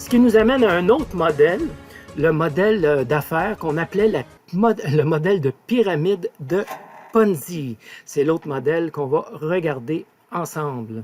Ce qui nous amène à un autre modèle, le modèle d'affaires qu'on appelait le modèle de pyramide de Ponzi. C'est l'autre modèle qu'on va regarder ensemble.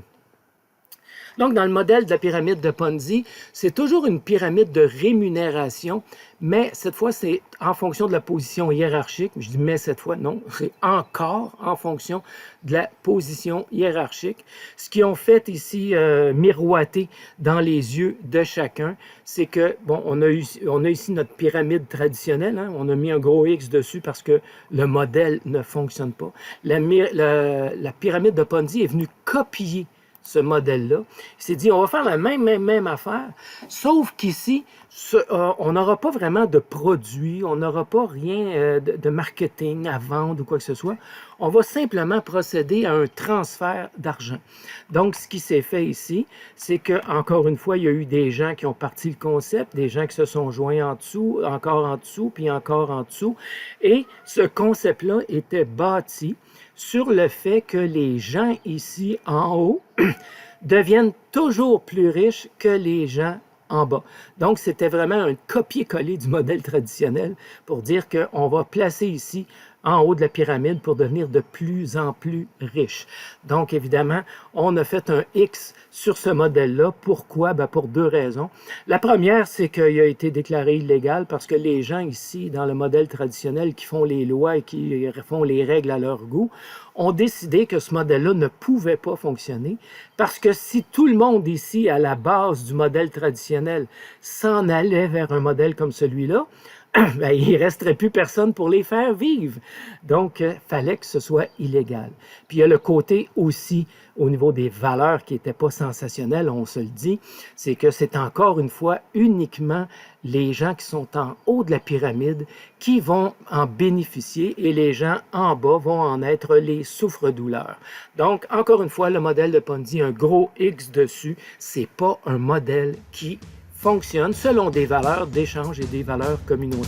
Donc, dans le modèle de la pyramide de Ponzi, c'est toujours une pyramide de rémunération, mais cette fois, c'est en fonction de la position hiérarchique. Je dis mais cette fois, non, c'est encore en fonction de la position hiérarchique. Ce qu'ils ont fait ici, miroiter dans les yeux de chacun, c'est que, bon, on a ici notre pyramide traditionnelle, hein, on a mis un gros X dessus parce que le modèle ne fonctionne pas. La pyramide de Ponzi est venue copier ce modèle-là. Il s'est dit, on va faire la même affaire, sauf qu'ici, on n'aura pas vraiment de produit, on n'aura pas rien de marketing à vendre ou quoi que ce soit. On va simplement procéder à un transfert d'argent. Donc, ce qui s'est fait ici, c'est que encore une fois, il y a eu des gens qui ont parti le concept, des gens qui se sont joints en dessous, puis encore en dessous. Et ce concept-là était bâti sur le fait que les gens ici en haut deviennent toujours plus riches que les gens en bas. Donc, c'était vraiment un copier-coller du modèle traditionnel pour dire qu'on va placer ici en haut de la pyramide pour devenir de plus en plus riche. Donc, évidemment, on a fait un X sur ce modèle-là. Pourquoi? Ben, pour deux raisons. La première, c'est qu'il a été déclaré illégal parce que les gens ici, dans le modèle traditionnel, qui font les lois et qui font les règles à leur goût, ont décidé que ce modèle-là ne pouvait pas fonctionner parce que si tout le monde ici, à la base du modèle traditionnel, s'en allait vers un modèle comme celui-là, ben, il ne resterait plus personne pour les faire vivre. Donc, il fallait que ce soit illégal. Puis, il y a le côté aussi, au niveau des valeurs qui n'étaient pas sensationnelles, on se le dit, c'est que c'est encore une fois uniquement les gens qui sont en haut de la pyramide qui vont en bénéficier et les gens en bas vont en être les souffre-douleurs. Donc, encore une fois, le modèle de Ponzi, un gros X dessus, c'est pas un modèle qui fonctionne selon des valeurs d'échange et des valeurs communautaires.